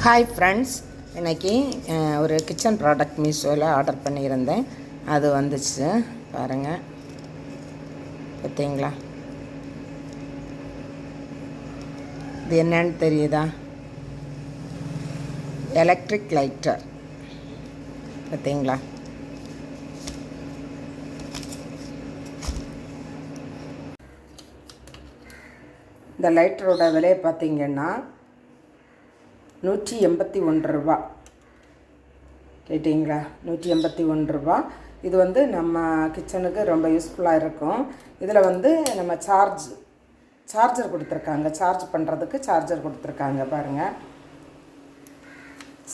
Hi friends, இன்றைக்கி ஒரு kitchen product மீஷோவில் ஆர்டர் பண்ணியிருந்தேன். அது வந்துச்சு பாருங்கள், பார்த்தீங்களா? இது என்னன்னு தெரியுதா? Electric lighter. பார்த்தீங்களா? இந்த லைட்டரோட விலையை பார்த்தீங்கன்னா 181 ரூபா. கேட்டிங்களா? 181 ரூபா. இது வந்து நம்ம கிச்சனுக்கு ரொம்ப யூஸ்ஃபுல்லாக இருக்கும். இதில் வந்து நம்ம சார்ஜர் கொடுத்துருக்காங்க. சார்ஜ் பண்ணுறதுக்கு சார்ஜர் கொடுத்துருக்காங்க பாருங்கள்.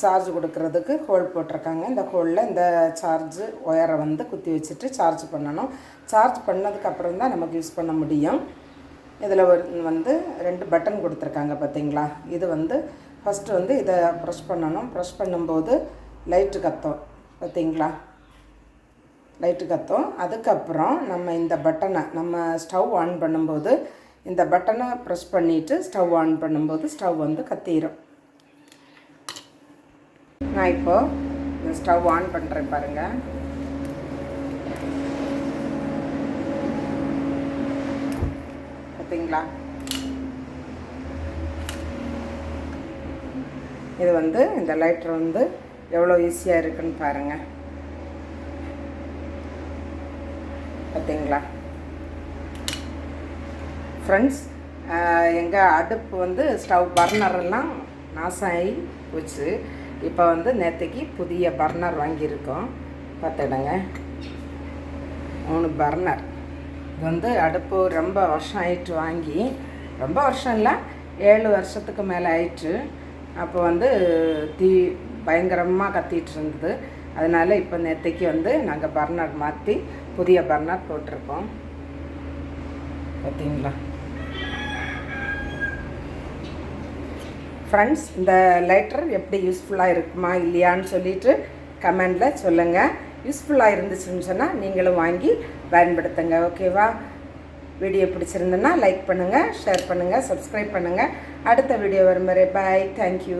சார்ஜ் கொடுக்கறதுக்கு ஹோல் போட்டிருக்காங்க. இந்த ஹோலில் இந்த சார்ஜு ஒயரை வந்து குத்தி வச்சுட்டு சார்ஜ் பண்ணணும். சார்ஜ் பண்ணதுக்கப்புறம் தான் நமக்கு யூஸ் பண்ண முடியும். இதில் வந்து 2 பட்டன் கொடுத்துருக்காங்க பார்த்தீங்களா? இது வந்து ஃபஸ்ட்டு வந்து இதை ப்ரெஷ் பண்ணணும். ப்ரெஷ் பண்ணும்போது லைட்டு கத்தும் பார்த்தீங்களா? லைட்டு கத்தும். அதுக்கப்புறம் நம்ம இந்த பட்டனை நம்ம ஸ்டவ் ஆன் பண்ணும்போது இந்த பட்டனை ப்ரெஸ் பண்ணிவிட்டு ஸ்டவ் ஆன் பண்ணும்போது ஸ்டவ் வந்து கத்திரும். நான் இப்போது இந்த ஸ்டவ் ஆன் பண்ணுறேன் பாருங்கள். பார்த்தீங்களா? இது வந்து இந்த லைட்டர் வந்து எவ்வளோ ஈஸியாக இருக்குன்னு பாருங்கள். பார்த்தீங்களா ஃப்ரெண்ட்ஸ்? எங்கள் அடுப்பு வந்து ஸ்டவ் பர்னரெல்லாம் நாசமாகி போச்சு. இப்போ வந்து நேற்றுக்கு புதிய பர்னர் வாங்கியிருக்கோம். பார்த்துடுங்க, 3 பர்னர். இது வந்து அடுப்பு ரொம்ப வருஷம் ஆயிட்டு வாங்கி. ரொம்ப வருஷம் இல்லை, 7 வருஷத்துக்கு மேலே ஆயிடுச்சு. அப்போ வந்து தீ பயங்கரமாக கத்திகிட்டு இருந்தது. அதனால் இப்போ நேற்றுக்கு வந்து நாங்கள் பர்னர் மாற்றி புதிய பர்னர் போட்டிருக்கோம். பார்த்தீங்களா ஃப்ரெண்ட்ஸ்? இந்த லைட்டர் எப்படி யூஸ்ஃபுல்லாக இருக்குமா இல்லையான்னு சொல்லிவிட்டு கமெண்டில் சொல்லுங்கள். யூஸ்ஃபுல்லாக இருந்துச்சுன்னு சொன்னால் நீங்களும் வாங்கி பயன்படுத்துங்க. ஓகேவா? வீடியோ பிடிச்சிருந்ததுன்னா லைக் பண்ணுங்கள், ஷேர் பண்ணுங்கள், சப்ஸ்கிரைப் பண்ணுங்கள். அடுத்த வீடியோ வரும் வரை பாய். தேங்க்யூ.